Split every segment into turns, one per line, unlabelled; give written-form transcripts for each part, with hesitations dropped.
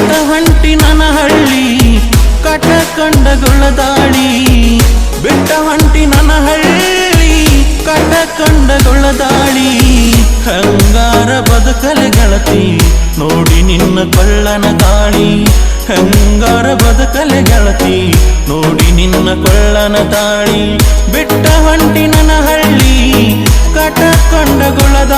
ಬಿಟ್ಟ ಹೊಂಟಿ ನನ್ನ ಹಳ್ಳಿ ಕಟಕೊಂಡಗೊಳ್ಳದಾಳಿ ಬಿಟ್ಟ ಹೊಂಟಿ ನನ್ನ ಹಳ್ಳಿ ಕಟಕೊಂಡಗೊಳ್ಳದಾಳಿ ಹಂಗಾರ ಬದುಕಲೆ ಗೆಳತಿ ನೋಡಿ ನಿನ್ನ ಕೊಳ್ಳನ ತಾಳಿ ಹಂಗಾರ ಬದುಕಲೆ ಗೆಳತಿ ನೋಡಿ ನಿನ್ನ ಕೊಳ್ಳನ ತಾಳಿ ಬಿಟ್ಟ ಹೊಂಟಿ ನನ್ನ ಹಳ್ಳಿ ಕಟಕೊಂಡಗೊಳ್ಳದಾಳಿ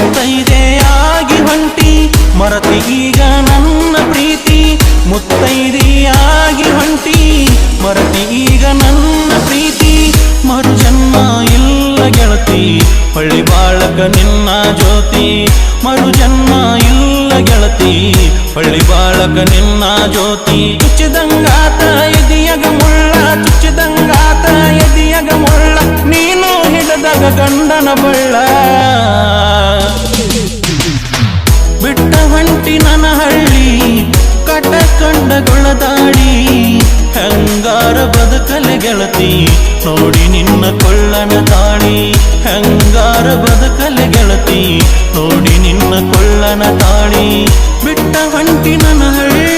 ಮುತ್ತೈದೆಯಾಗಿ ಹೊಂಟಿ ಮರತಿ ಈಗ ನನ್ನ ಪ್ರೀತಿ ಮುತ್ತೈದೆಯಾಗಿ ಹೊಂಟಿ ಮರತಿ ಈಗ ನನ್ನ ಪ್ರೀತಿ ಮರುಜನ್ಮ ಇಲ್ಲ ಗೆಳತಿ ಹೊಳ್ಳಿ ಬಾಳಕ ನಿನ್ನ ಜ್ಯೋತಿ ಮರುಜನ್ಮ ಇಲ್ಲ ಗೆಳತಿ ಹೊಳ್ಳಿ ಬಾಳಕ ನಿನ್ನ ಜ್ಯೋತಿ ಚುಚ್ಚಿದಂಗಾತ ಎದಿಯಗ ಮುಳ್ಳ ಚುಚ್ಚಿದಂಗಾತ ಎದಿಯಗ ಮುಳ್ಳ ನೀನು ಹಿಡದಾಗ ಗಂಡನ ಬಳ್ಳ ಬಿಟ್ಟ ಹೊಂಟಿ ನನ್ನ ಹಳ್ಳಿ ಕಟಕೊಂಡಗೊಳ್ಳದಾಳಿ ಹಂಗಾರ ಬದುಕಲೆ ಗೆಳತಿ ನೋಡಿ ನಿನ್ನ ಕೊಳ್ಳನ ತಾಳಿ ಹಂಗಾರ ಬದುಕಲೆ ಗೆಳತಿ ನೋಡಿ ನಿನ್ನ ಕೊಳ್ಳನ ತಾಳಿ ಬಿಟ್ಟ ಹೊಂಟಿ ನನ್ನ ಹಳ್ಳಿ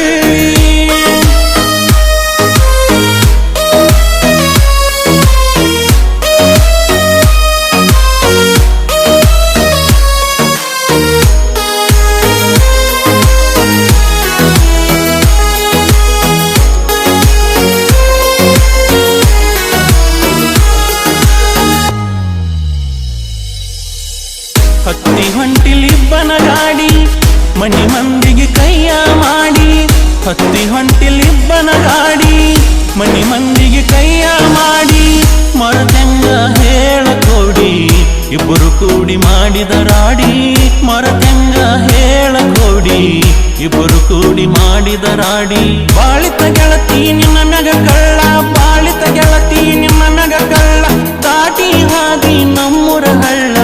ಹತ್ತಿ ಹೊಂಟಿಲಿಬ್ಬನ ಗಾಡಿ ಮನಿ ಮಂದಿಗೆ ಕೈಯ ಮಾಡಿ ಹತ್ತಿ ಹೊಂಟಿಲಿಬ್ಬನ ಗಾಡಿ ಮನಿ ಮಂದಿಗೆ ಕೈಯ ಮಾಡಿ ಮರತೆಂಗ ಹೇಳ ಕೋಡಿ ಇಬ್ಬರು ಕೂಡಿ ಮಾಡಿದ ರಾಡಿ ಮರತೆಂಗ ಹೇಳ ಕೋಡಿ ಇಬ್ಬರು ಕೂಡಿ ಮಾಡಿದ ರಾಡಿ ಬಾಳಿತ ಗೆಳತಿ ನಿನ್ನ ಮ್ಯಾಗ ಕಳ್ಳ ಬಾಳಿತ ಗೆಳತಿ ನಿನ್ನ ಮ್ಯಾಗ ಕಳ್ಳ ದಾಟಿ ಹಾದಿ ನಮ್ಮೂರ ಹಳ್ಳ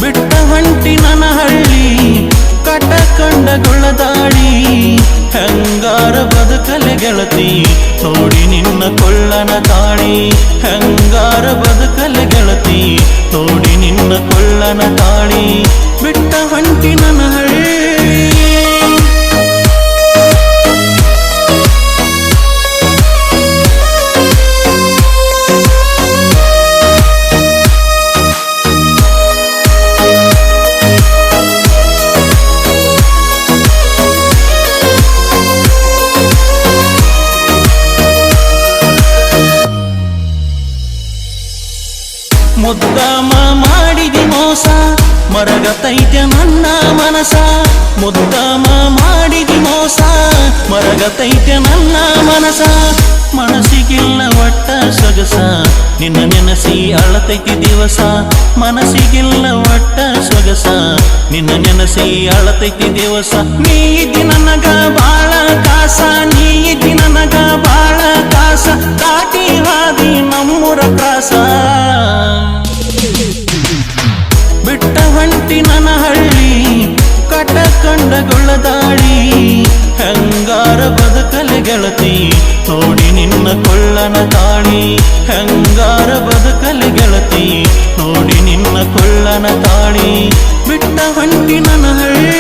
ಬಿಟ್ಟ ಹೊಂಟಿ ನನ್ನ ಹಳ್ಳಿ ಕಟಕೊಂಡಗೊಳ್ಳದಾಳಿ ಹಂಗಾರ ಬದುಕಲೆ ಗೆಳತಿ ನೋಡಿ ನಿನ್ನ ಕೊಳ್ಳನ ತಾಳಿ ಹಂಗಾರ ಬದುಕಲೆ ಗೆಳತಿ ನೋಡಿ ನಿನ್ನ ಕೊಳ್ಳನ ತಾಳಿ ಬಿಟ್ಟ ಹೊಂಟಿ ನನ್ನ ಹಳ್ಳಿ ಮುದ್ದಾಮ ಮಾಡಿದಿ ಮೋಸ ಮರಗತೈತೆ ನನ್ನ ಮನಸ ಮುದ್ದಾಮ ಮಾಡಿದಿ ಮೋಸ ಮರಗತೈತೆ ನನ್ನ ಮನಸ ಮನಸ್ಸಿಗಿಲ್ಲ ಒಟ್ಟ ಸೊಗಸ ನಿನ್ನ ನೆನಸಿ ಅಳತೈತಿ ದಿವಸ ಮನಸ್ಸಿಗಿಲ್ಲ ಒಟ್ಟ ಸೊಗಸ ನಿನ್ನ ನೆನಸಿ ಅಳತೈತಿ ದಿವಸ ನೀ ಇದ್ದಿ ನನಗ ಬಾಳ ಕಾಸ ನೀ ಇದ್ದಿ ನನಗ ಬಾಳ ಕಾಸ ದಾಟಿ ಹಾದಿ ನಮ್ಮೂರ ಕ್ರಾಸ ಬಿಟ್ಟ ಹೊಂಟಿ ನನ್ನ ಹಳ್ಳಿ ಕಟಕೊಂಡಗೊಳ್ಳದಾಳಿ ಹಂಗಾರ ಬದುಕಲೆ ಗೆಳತಿ ನೋಡಿ ನಿನ್ನ ಕೊಳ್ಳನ ತಾಳಿ ಹಂಗಾರ ಬದುಕಲೆ ಗೆಳತಿ ನೋಡಿ ನಿನ್ನ ಕೊಳ್ಳನ ತಾಳಿ ಬಿಟ್ಟ ಹೊಂಟಿ ನನ್ನ ಹಳ್ಳಿ